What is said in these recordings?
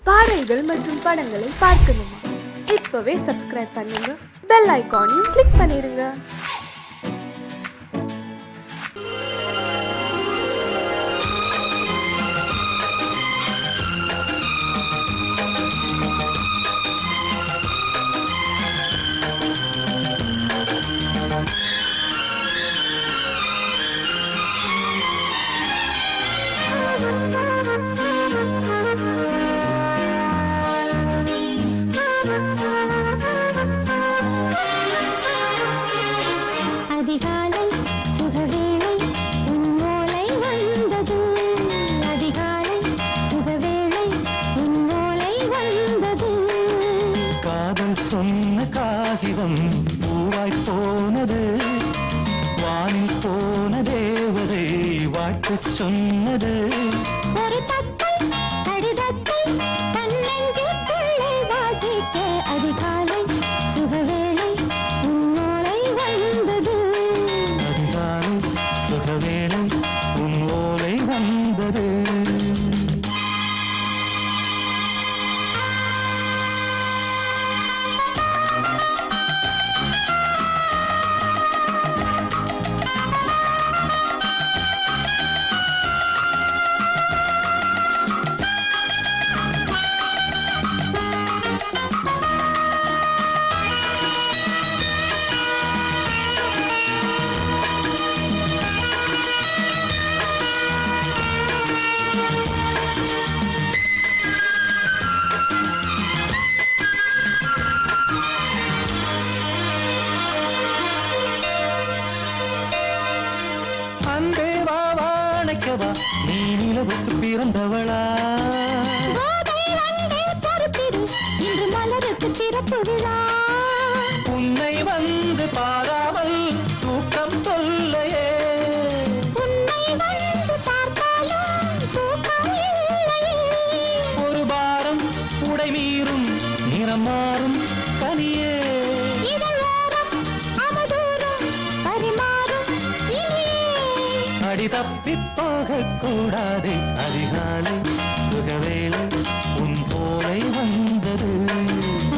பாடல்கள் மற்றும் படங்களை பார்க்கணுமா? இப்பவே சப்ஸ்கிரைப் பண்ணுங்க, பெல் ஐகானையும் கிளிக் பண்ணிருங்க. அதிகாலை சுகவேளை உன்னோலை வந்தது. அதிகாலை சுகவேளை உன்னோலை வந்தது. காதல் சொன்ன காகிதம் பூவாய் போனது. வானில் போன தேவதை வாழ்த்து சொன்னது. ஒரு தத்தை கடிதத்தை தன்னெஞ்சுக்குள்ளே வாசிக்க அதிகாலை சுகவேளை உன்னோலை வந்தது. அதிகாலை சுகவேளை உன் ஓலை வந்தது. அன்பே வா வாழைக்கவா, நீ நிலவுக்கு பிறந்தவளா? கோதை வந்தே பொறுத்திரு, இன்று மலருக்கு திறப்பு விழா. உன்னை வந்து பாராமல் தூக்கம் சொல்லையே. உன்னை வந்து பார்த்தாலும் தூக்கம் இல்லையே. ஒரு பாரம் உடை மீறும் நிறம் மாறும் கனியே. இதழோரம் அவதூறும் பரிமாறும் இனியே. அடி தப்பி போகக் கூடாதே. அதிகாலை சுகவேளை உன் போலை வந்தது.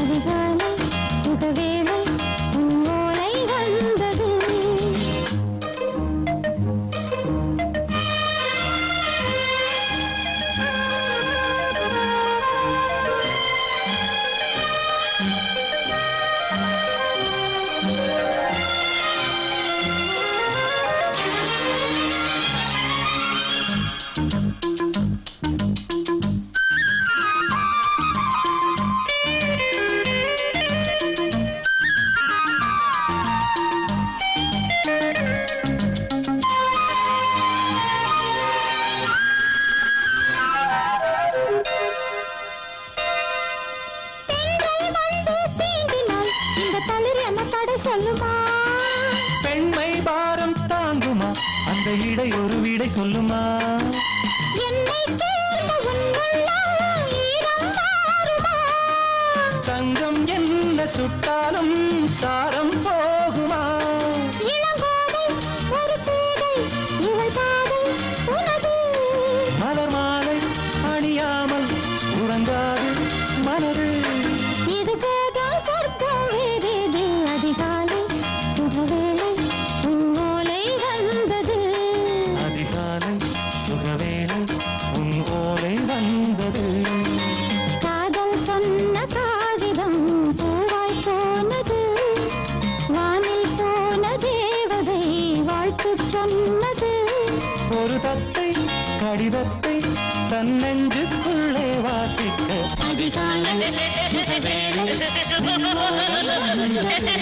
அதிகாலை சுகவேளை உன்னோலை வந்தது. பெண்கள் வந்து தீண்டினால் இந்த தளிர் என்ன தடை சொல்லுமா? பெண்மை பாரம் தாங்குமா? அந்த இடை ஒரு விடை சொல்லுமா? என்னை தேர்ந்த உன் உள்ளம் ஈரம் மாறுமா? சங்கம் என்ன சுட்டாலும் சாரம் போகுமா? இளங்கோதை ஒரு பேதை இவள் பாதை உனது. மலர் மாலை அணியாமல் உறங்காது மனது. இது போதும் சொர்க்கம் வேறேது. அதிகாலை சுகவேளை உன்னோலை வந்தது. அதிகாலை சுகவேளை உன் ஓலை வந்தது. காதல் சொன்ன காகிதம் பூவாய் போனது. வானில் போன தேவதை வாழ்த்து சொன்னது. ஒரு தத்தை கடிதத்தை தன்னெஞ்சுக்குள்ளே வாசிக்க அதிகாலை சுகவேளை உன்னோலை வந்தது.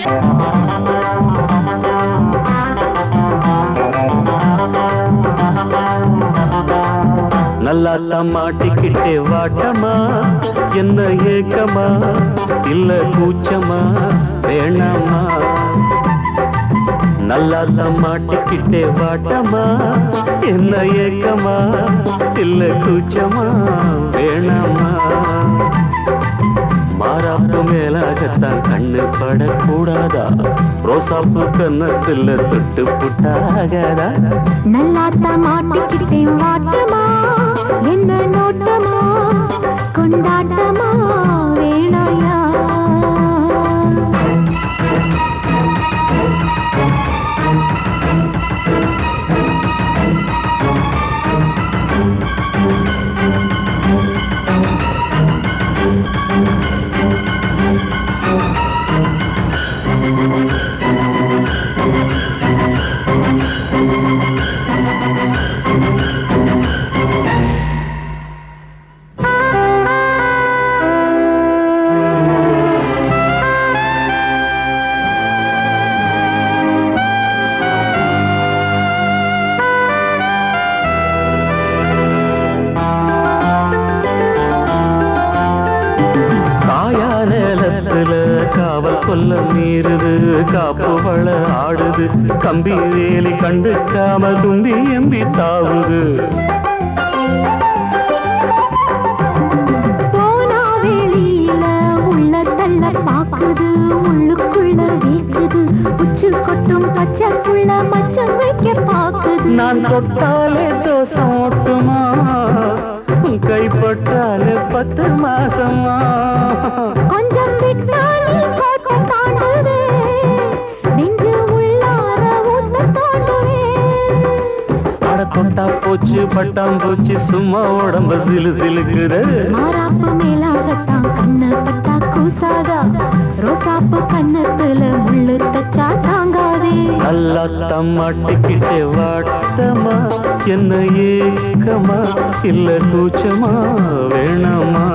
நல்லா மாட்டிக்கிட்டே வாட்டமா, என்ன ஏக்கமா இல்ல கூச்சமா வேணாமா? நல்லா மாட்டிக்கிட்டே வாட்டமா, என்ன ஏக்கமா இல்ல கூச்சமா வேணாமா? மாறாப்பு மேலாகத்தான் கண்ணு படக்கூடாதா? ரோசாப்பு கன்னத்துல தொட்டு புட்டாகதா? நல்லாத்த மாட்டிக்கிட்டேன் வாட்டமா, என்ன நோட்டமா கொண்டாட்டமா வேணாயா காவல் கொல்ல மீறுது காப்பு வள ஆடுது கம்பி வேலி கண்டுக்காம தும்பி எம்பி தாவுது போனா வெளியில உள்ள தள்ள பாக்குது உள்ளுக்குள்ள வீக்குது உச்சு கொட்டும் பச்சைக்குள்ள மச்சம் வைக்க பாக்குது நான் தொட்டாலே தோசம் ஓட்டுமா கைப்பட்டாலே 10 மாசமா கொஞ்சம் விட்டாலே கோட்டை தாண்டுவே நெஞ்சு உள்ளார ஊட்ட தோண்டுவே அட தொட்டா போச்சு பட்டாம் போச்சு சும்மா உடம்பு சிலு சிலுக்குது மாறாப்பு மேலாகத்தான் கண்ணு பட்டா கூசாதா ரோசாப்பு கண்ணத்துல முள்ளு தச்சா தாங்காதே நல்லா தம்மாட்டிக்கிட்டே வாட்டமா என்ன ஏக்கமா இல்ல கூச்சமா வேணாமா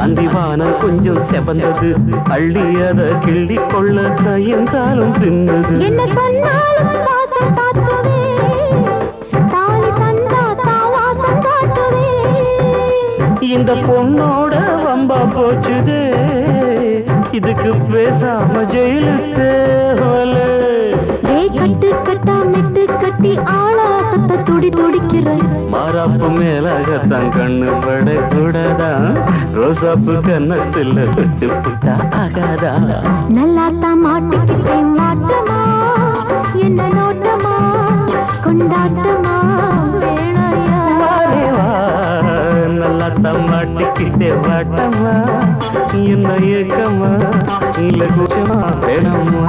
அந்திவானம் கொஞ்சம் செவந்தது அள்ளி அத கிள்ளி கொள்ள கையங்காலும் தின்னது என்ன சொன்னாலும் வாசம் காட்டுவே தாலி தந்தா தாவாசம் காட்டுவே இந்த பொண்ணோட வம்பா போச்சுதே இதுக்கு பேசாம ஜெயிலுக்கு கட்டு கட்டா மெட்டு கட்டி ஆளாசத்தை துடி துடிக்கிற மாறாப்பு மேலாகத்தான் கண்ணு படக்கூடாதா ரோசாப்பு கண்ணத்துல விட்டு புட்டா ஆகாதா நல்லாத்தான் மாட்டிக்கிட்டே மாட்டமா என்ன நோட்டமா கொண்டாட்டமா வேணாயா நல்லாத்தான் மாட்டிக்கிட்டே வாட்டமா என்ன ஏக்கமா இல்ல கூச்சமா வேணாமா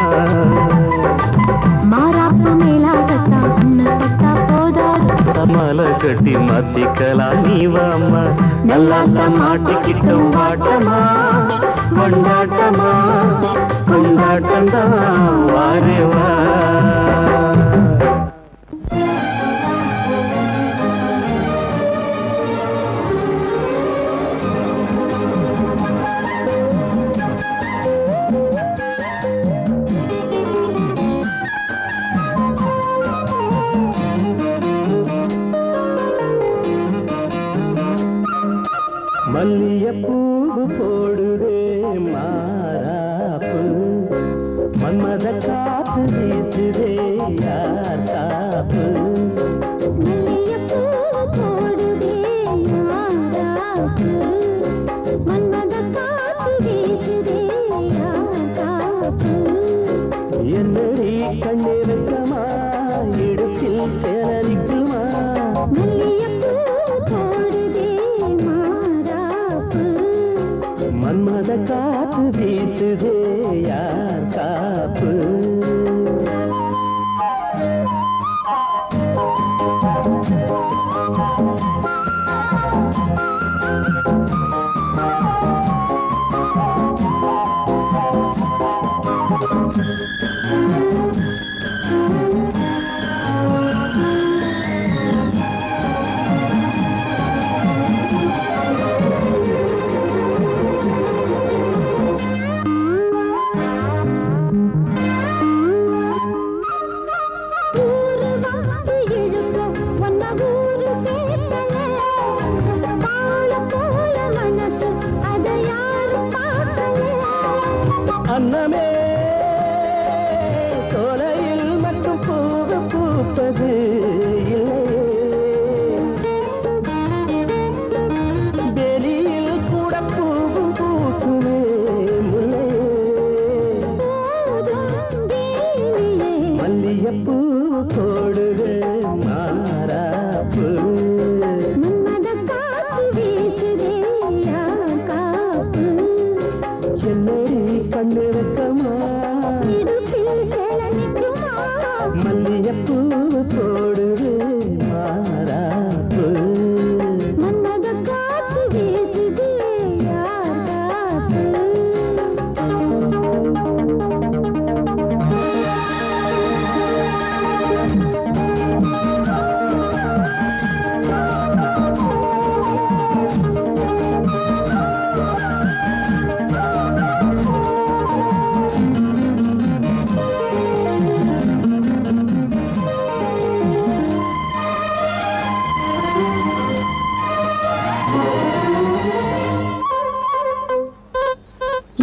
மாறாப்பு மேலாகத்தான் கண்ணு பட்டா போதாது மலை கட்டி மாத்திக்கலாம் நீ வாமா நல்லாத்தான் மாட்டிக்கிட்டோம் வாட்டமா கொண்டாட்டமா கொண்டாட்டம்தான் வாரேவா மல்லியப்பூ போடுதே மாறாப்பு மன்மத காத்து வீசுதே யார் காப்பு மல்லியப்பூ போடுதே மாறாப்பு மன்மத காத்து வீசுதே காப்பு என்னடி கண்ணிருக்கமா இடுப்பில் சேரரிக்குமா மல்லியப்பூ போடுதே மாறாப்பு மன்மத காத்து வீசுதே யார் காப்பு மல்லியப்பூ போடுது மாறாப்பு மன்மத காத்து வீசுதே யார் காப்பு என்னடி கண்ணிறக்கமா இடுப்பில் சேல நிற்குமா மல்லியப்பூ போடுது மாறாப்பு மன்மத காத்து வீசுதே யார் காப்பு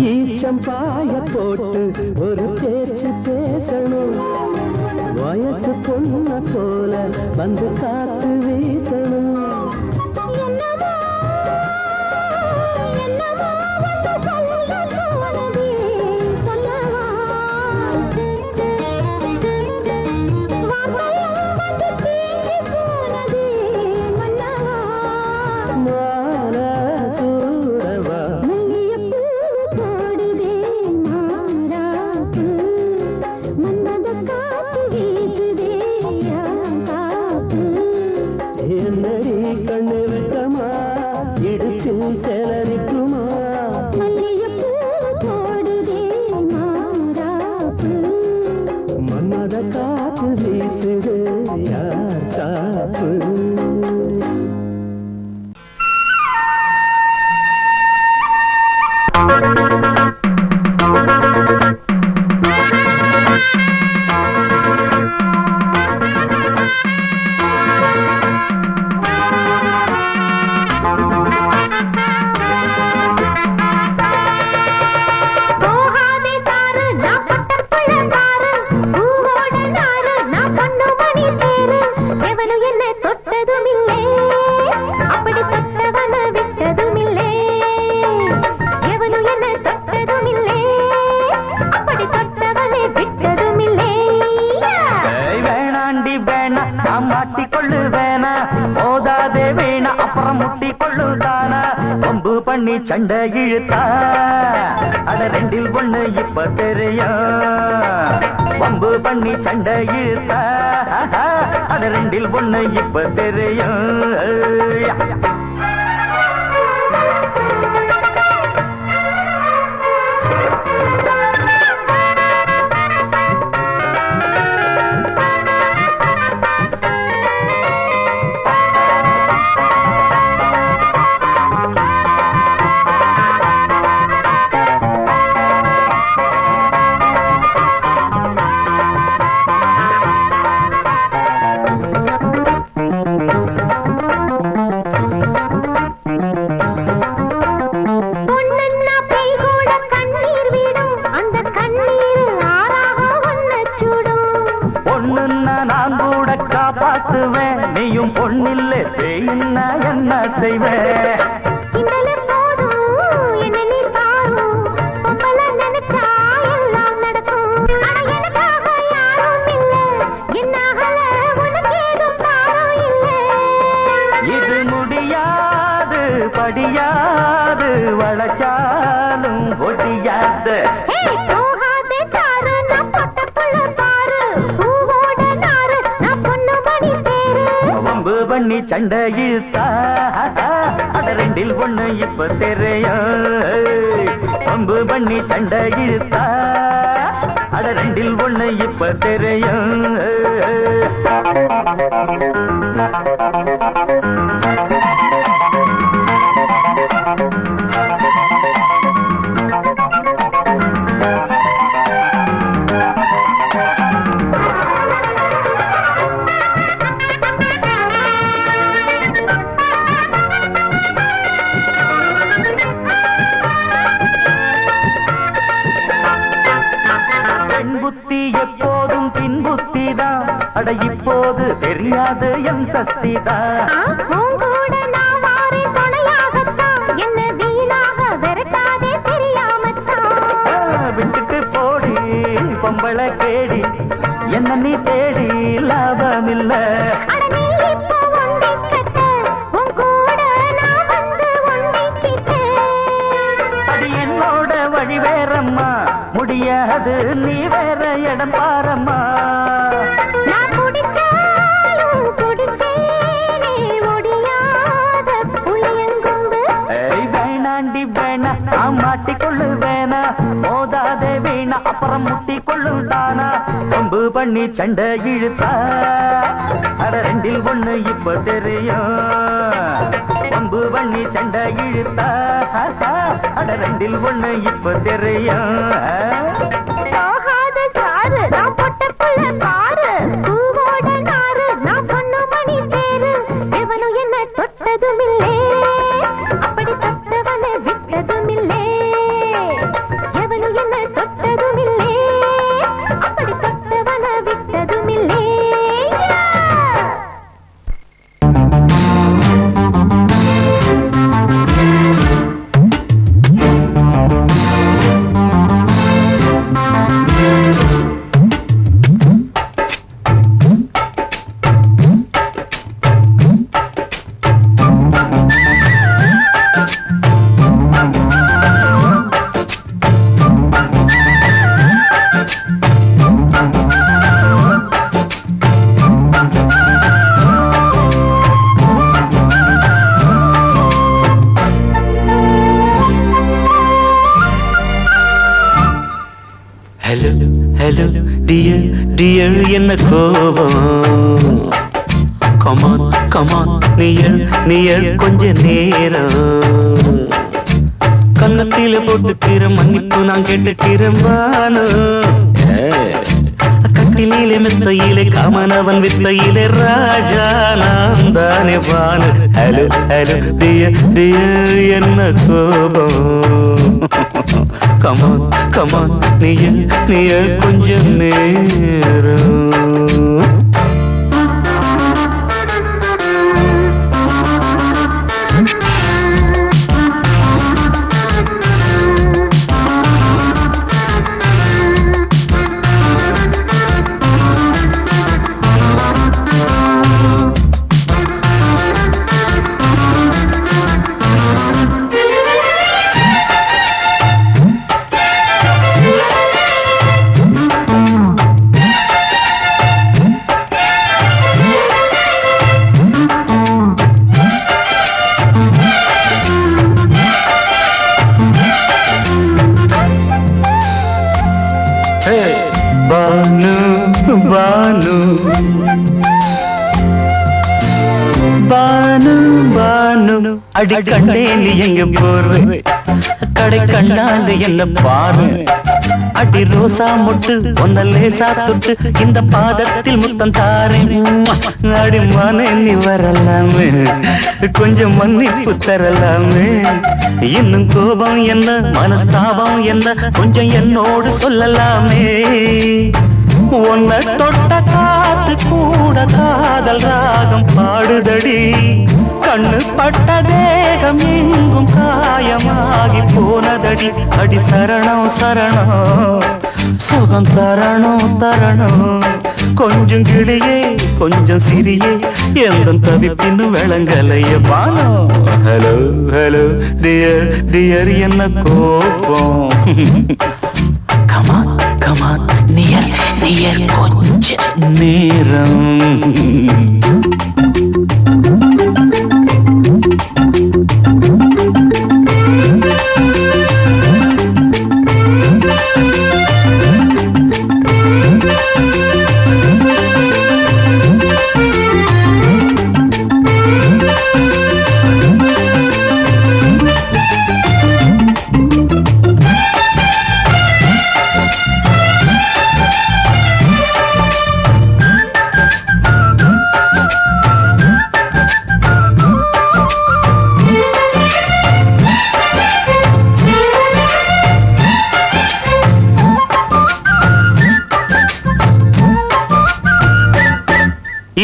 ஈச்சம் பாய போட்டு ஒரு பேச்சு பேசணும் வயசு பொண்ண போல வந்து காத்து வீசணும் என்னமோ என்னமோ வந்து சொல்ல போனதே சொல்லவா வார்த்தையும் வந்து தீங்கி போனதே மன்னவா மான சூடவா மல்லியப்பூ போடுதே மாறாப்பு மன்மத காத்து வீசுதே யார் காப்பு என்னடி கண்ணு வெட்டமா இடுப்பில் சேலரிக்குமா மல்லியப்பூ போடுதே மாறாப்பு மன்மத காத்து வீசுது யார் காப்பு போகாதே தாரு நான் பட்டப்புள்ள தாரு பூவோட நாரு நான் பொண்ணு மணி தேரு எவனு என்ன தொட்டதும் இல்லை அப்படி தொட்டவன விட்டதும் இல்லை எவனு என்ன தொட்டதும் இல்லை அப்படி தொட்டவனை விட்டதும் இல்லை வேணாண்டி வேணா நான் மாட்டிக்கொள்ளு வேணா போதாதே வேணா அப்புறம் முட்டி கொள்ளுதானா வம்பு பண்ணி சண்டை இழுத்தா அட ரெண்டில் ஒண்ணு இப்ப தெரியும் வம்பு பண்ணி சண்டை இழுத்தா அட ரெண்டில் ஒண்ணு இப்ப தெரியும் பொண்ணுன்னா பேய் கூட கண்ணீர் விடும் அந்த கண்ணீர் ஆறாக ஒன்ன சுடும் பொண்ணுன்னா நான் கூட காப்பாத்துவேன் நீயும் பொண்ணில்ல பேயின்னா என்ன செய்வேன் கிண்டலே போதும் என்ன நீ பாரும் பொம்பளை நினைச்சா எல்லாம் நடக்கும் ஆனா எனக்காக யாரும் இல்ல என்னாகல உனக்கு ஏதும் பாரம் இல்ல இது முடியாது படியாது வளச்சாலும் ஒடியாது போகாதே தாரு நான் பொட்டப்புள்ள பாரு பூவோட நாரு நான் பொண்ணு மணி தேரு வம்பு பண்ணி சண்டை இழுத்தா அட ரெண்டில் ஒண்ணு இப்ப தெரியும் வம்பு பண்ணி சண்டை இழுத்தா அட ரெண்டில் ஒண்ணு இப்ப தெரியும் பெண் புத்தி எப்போதும் பின் புத்திதான் அட இப்போது தெரியாது என் சக்திதான் கூட நான் வாரி துணையாகத்தான் என்ன வீணாக விரட்டாதே தெரியாமத்தான் விட்டுட்டு போடி பொம்பளை கேடி என்ன நீ தேடி லாபமில்ல. அட நீ இப்போ ஒண்டி கட்ட உன் கூட நான் வந்து ஒண்டி கிட்டேன். அது என்னோட வழி வேறம்மா, முடியாது நீ வேற இடம் பாரம்மா. நான் குடிச்சாலும் குடிச்சேனே முடியாத புளியங்கொம்பு. வேணாண்டி வேணா நான் மாட்டிக்கொள்ளு வேணா, மோதாதே வீணா அப்புறம் முட்டி கொள்ளும் தானா. கொம்பு பண்ணி சண்டை இழுத்தா அட ரெண்டில் ஒண்ணு இப்ப தெரியும். கொம்பு பண்ணி சண்டை இழுத்தா அட ரெண்டில் ஒண்ணு இப்ப தெரியும். போகாத சாரு நான் பொட்ட புள்ள பாரு, பூவோட நாரு நான் பொண்ணு மணி தேரு. எவனும் என்ன தொட்டதுமில்லே, அப்படி தொட்டவனை விட்டதுமில்லே. எவனும் என்ன தொட்டதுமில்லே, அப்படி தொட்டவனை விட்டதுமில்லே. ஹலோ ஹலோ டியர் டியர் என்ன கோபம்? கமான் கமான் நியர் நியர் கொஞ்ச நேரம் கன்னத்தில போட்டுக்கிற மன்னிப்பு நான் கேட்டுக்கிறம்பானு. கட்டிலே மெத்தையிலே காமனவன் வித்தையிலே ராஜா நான் தானே வானு. ஹலோ ஹலோ டியர் டியர் என்ன கோபம்? கமான் கமான் நீய கொஞ்சம் நேரம். பானு பானு பானு பானு அடி கண்டே நீ எங்க போற? கடை கண்டால் என்ன பாரு. அடி ரோசா முட்டு ஒன்ன லேசா தொட்டு இந்த பாதத்தில் முத்தம் தாரேன். அடி மனே நீ வரலாமே, கொஞ்சம் மன்னிப்பு தரலாமே. இன்னும் கோபம் என்ன மனஸ்தாபம் என்ன கொஞ்சம் என்னோடு சொல்லலாமே. உன்னை தொட்ட காத்து கூட காதல் ராகம் பாடுதடி. கண்ணு பட்ட தேகம் எங்கும் காயமாகி போனதடி. அடி சரணம் சரணம் சுகம் தரணும் தரணும். கொஞ்சம் கிளியே கொஞ்சம் சிறியே எந்த தவிப்பின்னு விளங்கலைய பானோ. ஹலோ ஹலோ டியர் டியர் என்ன கோபம்? கமான் கமான் நியர் நியர் கொஞ்ச நேரம்.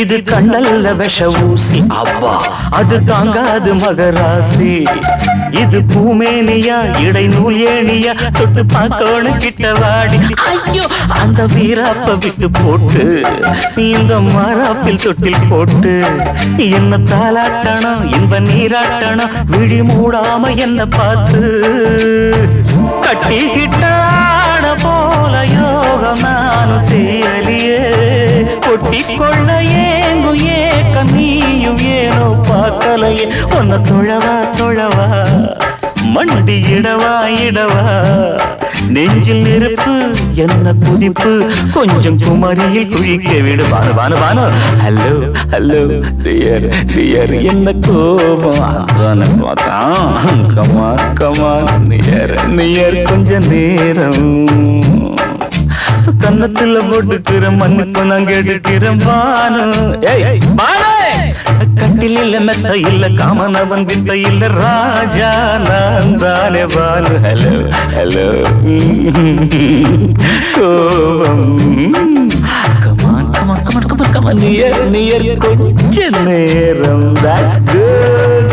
இது கண்ணல்ல விஷ ஊசி அப்பா அது தாங்காது மகராசி. இது பூமேனியா இடை நூல் ஏனியா தொட்டு பார்த்தோன்னு கிட்ட வாடி. ஐயோ அந்த வீராப்ப விட்டு போட்டு இந்த மாறாப்பில் தொட்டில் போட்டு என்ன தாலாட்டணும் இன்ப நீராட்டணும் விழி மூடாம என்ன பார்த்து கட்டிக்கிட்டான போல யோகம் நானும் செய்யலியே. கொட்டி கொள்ள ஏங்கும் ஏக்கம் நீயும் ஏனோ பார்க்கலையே. உன்னை தொழவா மண்டி இடவா நெஞ்சில் நெருப்பு என்ன குதிப்பு கொஞ்சம் குமரியில் குழிக்க விடு. பானு ஹலோ டியர் என்ன கோபம் கமான் நியர் கொஞ்ச நேரம் கன்னத்துல போட்டுக்கிற மண்ணுக்கு நான் கேட்டுக்கிறேன் பானு. கட்டில் இல்ல மெத்த இல்ல காமனவன் விட்ட இல்ல ராஜா நான் தானே பானு. ஹலோ கோபம் கமான் நியர் கொஞ்ச நேரம். That's good.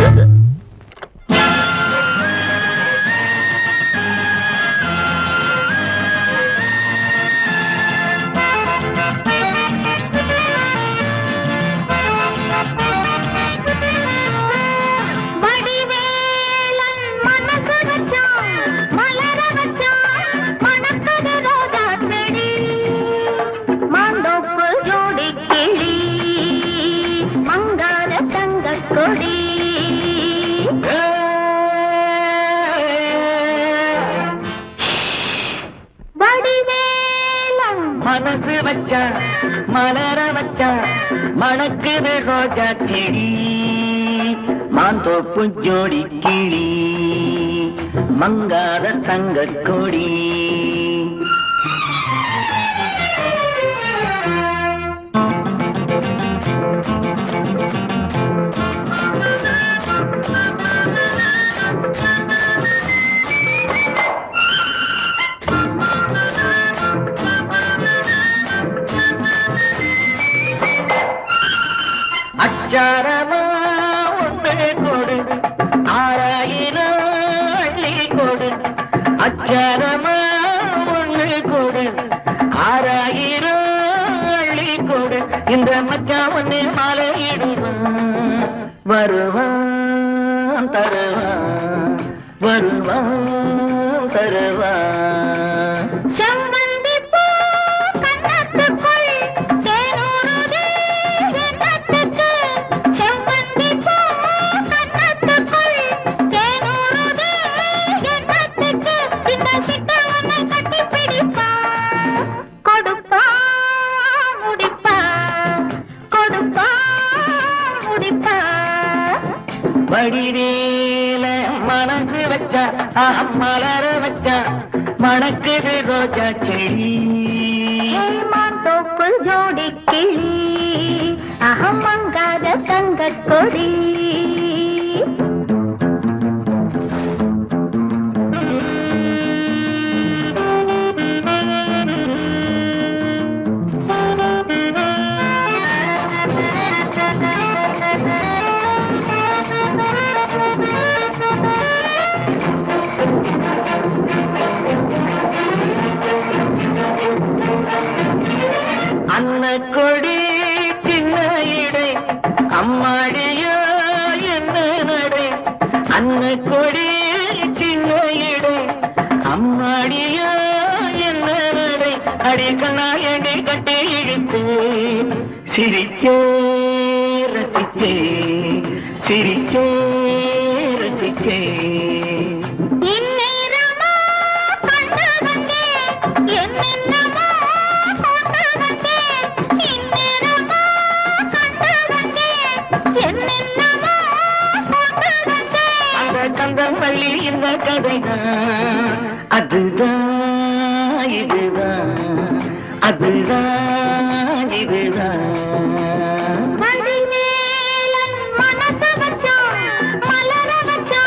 மனசு வச்சா மலர வச்சா மணக்குது ரோஜா செடி மாந்தோப்பு ஜோடி கிளி மங்காத தங்க கொடி. அச்சாரமா ஒன்றே கொடு 6000 அள்ளி கொடு. அச்சாரமா ஒன்று கொடு 6000 அள்ளி கொடு. இந்த மச்சான் ஒன்னே மாலையிடுவான் வருவான் தருவான் வருவான் தருவான். செம்பந்தி பூ கண்ணத்துக்குள் தேனூறுதே எண்ணத்துக்கு. செம்பந்தி பூ கண்ணத்துக்குள் தேனூறுதே எண்ணத்துக்கு. இந்த சிட்டவனை கட்டி பிடிப்பா கொடுப்பா முடிப்பா கொடுப்பா முடிப்பா. வடிவேல மனசு வச்சா மலர வச்சா மணக்குது ரோஜா செடி மாந்தோப்பு ஜோடி கிளி அகம் மங்காத தங்க கொடி. அன்ன கொடி சின்ன இடை அம்மாடியோ என்ன நடை. அன்ன கொடி சின்ன இடை அம்மாடியோ என்ன நடை. அடி கண்ணாடி கட்டி இழுத்து சிரிச்சே ரசிச்சே சிரிச்சே ரசிச்சே. கந்தம் பள்ளி இந்த கதைதான் அதுதான் இதுதான் அதுதான் இதுதான். மனசு வச்சா மலர வச்சா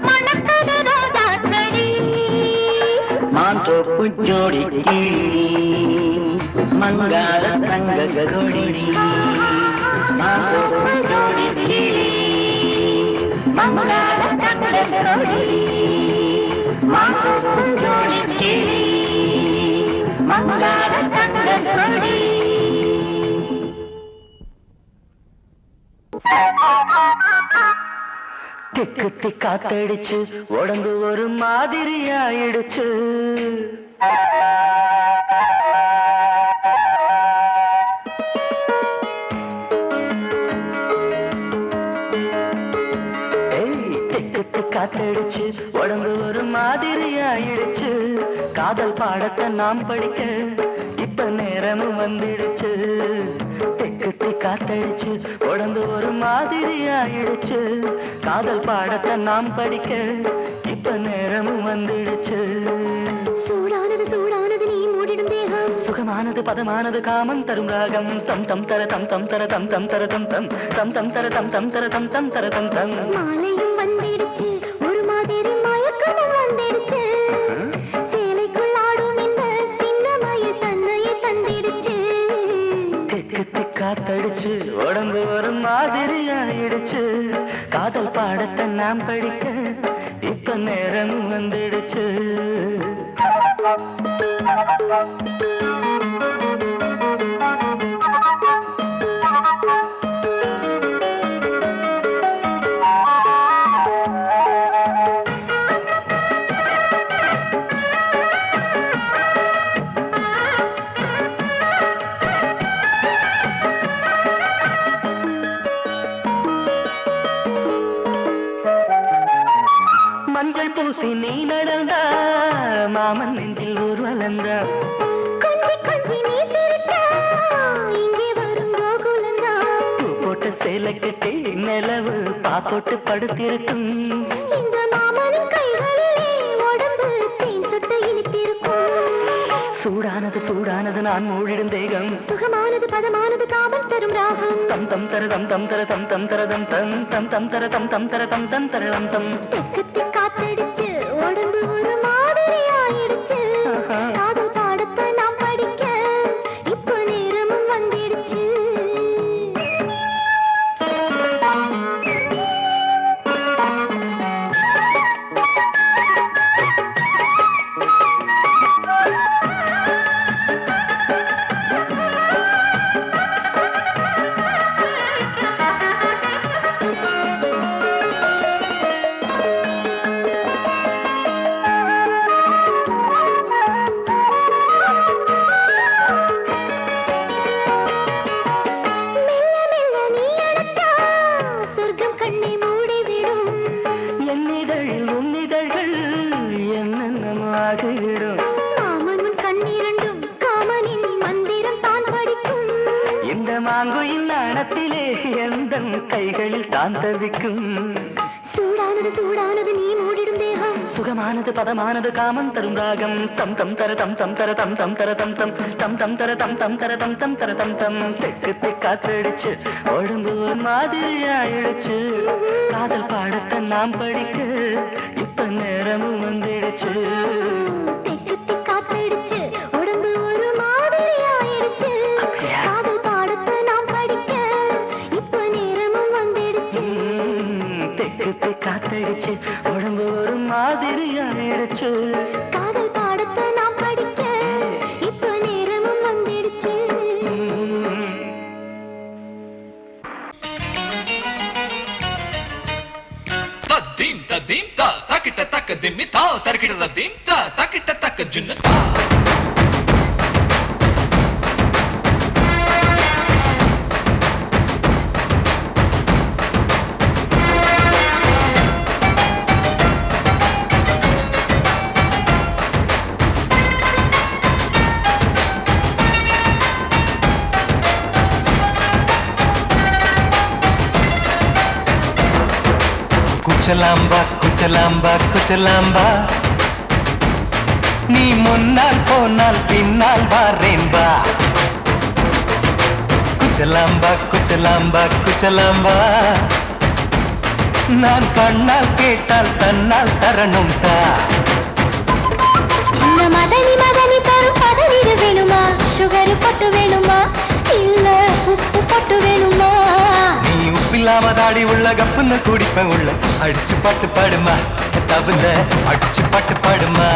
மணக்குது ரோஜா செடி மாந்தோப்பு ஜோடி கிளி மங்காத தங்க கொடி மாந்தோப்பு ஜோடி கிளி மங்காத தங்க கொடி மாந்தோப்பு ஜோடி கிளி மங்காத தங்க கொடி திக்கு காத்தடிச்சு உடம்பு ஒரு மாதிரி ஆயிடுச்சு திக்கு காத்தடிச்சு உடம்பு ஒரு மாதிரி ஆயிடுச்சு காதல் பாடத்தை நாம் படிக்க இப்ப நேரமும் வந்துடுச்சு திக்கு காத்தடிச்சு உடம்பு ஒரு மாதிரி ஆயிடுச்சு காதல் பாடத்தை நாம் படிக்க இப்ப நேரமும் வந்துடுச்சு சூடானது சூடானது நீ மூடிடும் தேகம் சுகமானது பதமானது காமம் தரும் ராகம் தம் தம் தர தம் தம் தர தம் தம் தர தம் தம் தம் தம் தர தம் தம் தர தம் தம் தர தம் தம் மாலையும் வந்துடுச்சு ஒரு மாதிரி மயக்கமும் வந்துடுச்சு சேலைக்குள் ஆடும் இந்த சின்னமய தன்னையை தந்திடுச்சு திக்கு காத்தடிச்சு உடம்பு ஒரு மாதிரி ஆயிடுச்சு காதல் பாடத்தை நாம் படிக்க இப்ப நேரம் வந்துடுச்சு மஞ்சள் பூசி நீ நடந்தா மாமன் நெஞ்சில் ஊர் வளர்ந்தா கொஞ்சி கொஞ்சி நீ சிரிச்சா இங்கே வரும் கோகுலந்தா பூ போட்ட சேலை கட்டி நிலவு பாப்போட்டு படுத்திருக்கும் இந்த மாமனின் கைகளிலே உடம்பு தேன் சொட்டு இனித்திருக்கும் சூடானது சூடானது நான் மூடிடும் தேகம் சுகமானது பதமானது காமம் தரும் ராகம் தம் தம் தர தம் தம் தர தம் தம் தர தம் தம் தம் தம் தர தம் தம் தர தம் தம் தர தம் தம் திக்கு காத்தடிச்சு உடம்பு ஒரு மாதிரி ஆயிடுச்சு காதல் பாடத்தை நாம் படிக்க இப்ப நேரமும் வந்துடுச்சு கைகளில் தான் தவிக்கும் சூடானது சூடானது நீ மூடிடும் தேகம் சுகமானது பதமானது காமம் தரும் ராகம் தம் தம் தர தம் தம் தர தம் தம் தர தம் தம் தம் தம் தர தம் தம் தர தம் தம் தர தம் தம் தெக்கு காத்தடிச்சு உடம்பு ஒரு மாதிரி ஆயிடுச்சு காதல் பாடத்தை நாம் படிக்க இப்ப நேரமும் வந்துடுச்சு தெக்கு காத்தடிச்சு உடம்பு ஒரு மாதிரி ஆயிடுச்சு காதல் பாடத்தை நாம் படிக்க இப்ப நேரமும் வந்துடுச்சு தெக்கு காத்தடிச்சு உடம்பு ஒரு மாதிரி ஆயிடுச்சு காதல் பாடத்தை நாம் படிக்க இப்ப நேரமும் வந்துடுச்சு தத்தீம் தத்தீம் தா தக்கிட்ட தக்க திம்மி தா தர்க்கிட்ட தத்தீம் தா தக்கிட்ட தக்க ஜுன்னு தா குச்சலாம்பா குச்சலாம்பா குச்சலாம்பா நீ முன்னால் போனால் பின்னால் வாரேன்பா குச்சலாம்பா குச்சலாம்பா குச்சலாம்பா நான் கண்ணால் கேட்டால் தன்னால் தரணும் தா சின்ன மதனி மதனி தரும் பதநீர் வேணுமா சுகர் பொட்டு வேணுமா இல்ல உப்பு பொட்டு வேணுமா நீ உப்பில்லாம தாடி உள்ள கப்புன்னு குடிப்பேன் உள்ள அடிச்சு பாட்டு பாடுமா தவிர அடிச்சு பாட்டு பாடுமா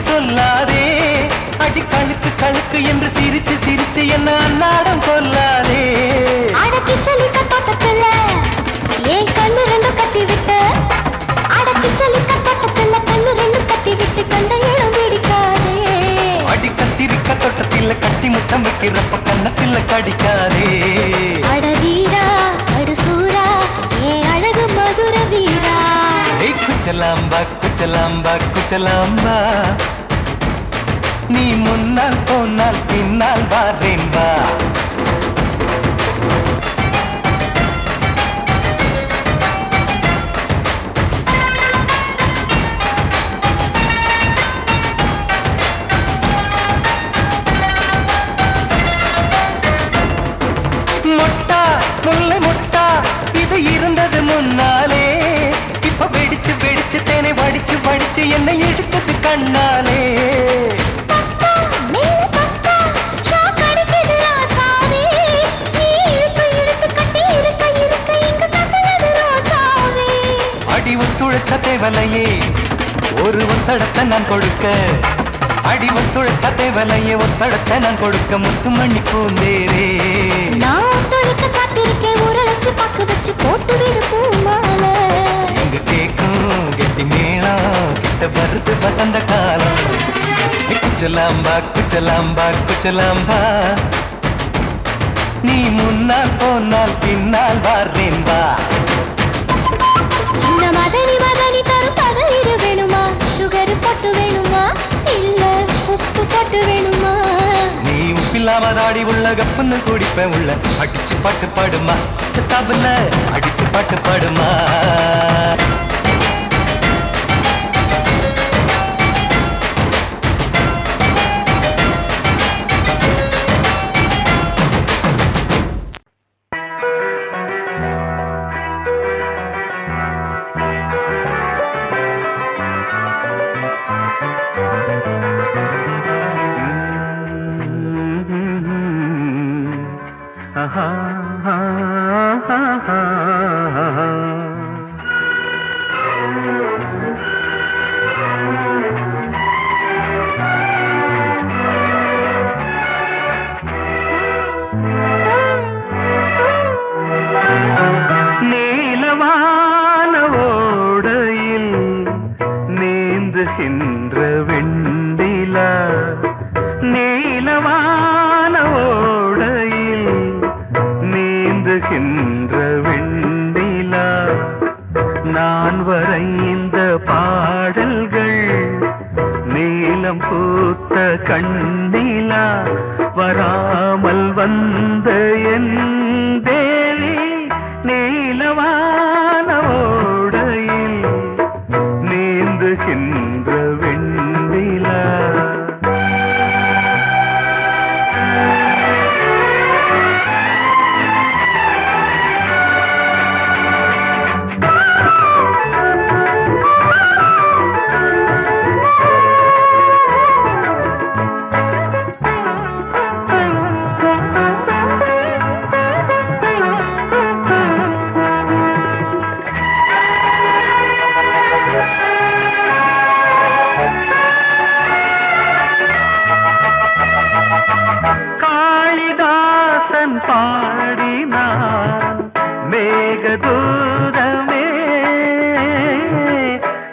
சொல்லாதே அடி கழுக்கு கழுக்கு என்று சிரிச்சு சிரிச்சு என்ன அன்னாடம் கொல்லாதே அடக்கி சொல்லிக்க தோட்டத்துல ஏன் கண்ணு ரெண்டு கட்டி விட்டு அடக்கி சொல்லிக்க தோட்டத்துல கண்ணு ரெண்டு கட்டி விட்டு கண்ட இடம் பிடிக்காதே அடி கத்திரிக்க தோட்டத்தில் கட்டி முட்டம் வைக்கிறப்ப கண்ணத்தில் கடிக்காதே அட வீரா அடு சூரா ஏன் அழகு மதுர வீரா குச்சலாம்பா குச்சலாம்பா குச்சலாம்பா நீ முன்னால் போனால் பின்னால் வாரேன் வா மொட்டா முல்லை மொட்டா இது இருந்தது முன்னாலே இப்ப வெடிச்சு வெடிச்சு தேனை வடிச்சு வடிச்சு என்னை எடுத்தது கண்ணாலே அடி ஒத்துழைச்ச தேவலையே ஒரு ஒத்தடத்தை நான் கொடுக்க அடி ஒத்துழைச்ச தேவலையே ஒத்தடத்தை நான் கொடுக்க முத்துமணி பூந்தேரே நான் தொழிக்க காத்திருக்கேன் உரளச்சு பக்கு வச்சு போட்டு விடு பூமாலை எங்க கேக்கும் கெட்டி மேளம் கிட்ட வருது வசந்த காலம் குச்சலாம்பா குச்சலாம்பா குச்சலாம்பா நீ முன்னால் போனால் பின்னால் வாரேன் வா சின்ன மதனி மதனி தரும் பதநீர் வேணுமா சுகர் பொட்டு வேணுமா இல்ல உப்பு பொட்டு வேணுமா நீ உப்பில்லாம தாடி உள்ள கப்புன்னு குடிப்பேன் உள்ள அடிச்சு பாட்டு பாடுமா தபல அடிச்சு பாட்டு பாடுமா நீலவான ஓடையில் நீந்துகின்ற வெண்டிலா நீலவான ஓடையில் நீந்துகின்ற வெண்டிலா நான் வரைந்த பாடல்கள் நீலம் பூத்த கண்ணிலா வராமல் வந்த என் தேவி நீலவான ஓடையில் நீந்துகின்ற வெண்ணிலா காளிதாசன் பாடினான் மேகதூதமே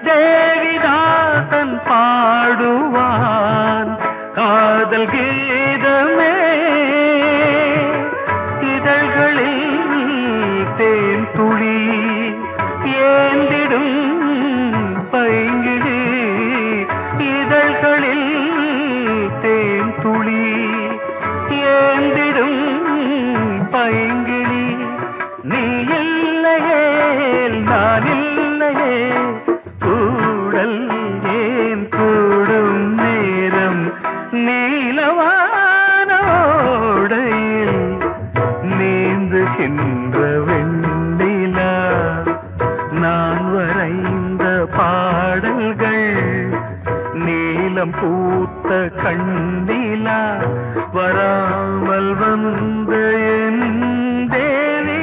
தேவிதாசன் பாடுவான் காதல் கீதமே தேன் துளி ஏந்திடும் பைங்கிடி இதழ்களில் தேன் துளி ஏந்திடும் பைங்கிளி நீ இல்லையே நான் இல்லையே கூடல் ஏன் கூடும் நேரம் நீலவானோடையில் நீந்துகின்ற வெண்ணிலா நான் வரைந்த பாடல்கள் நீலம் பூத்த கண்ணிலா வராமல் வந்த என் தேவி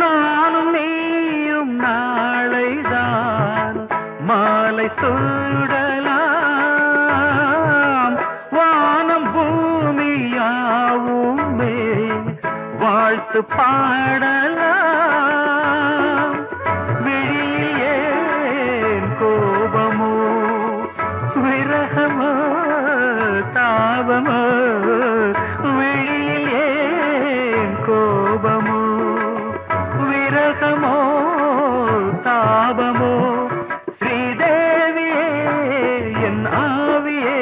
நானும் நீயும் நாளைதான் மாலை சூடலாம் வானம் பூமியாவுமே வாழ்த்து பாடலாம் விழியில் ஏன் கோபமோ விரகமோ தாபமோ விழியில் ஏன் கோபமோ விரகமோ தாபமோ ஸ்ரீதேவியே என் ஆவியே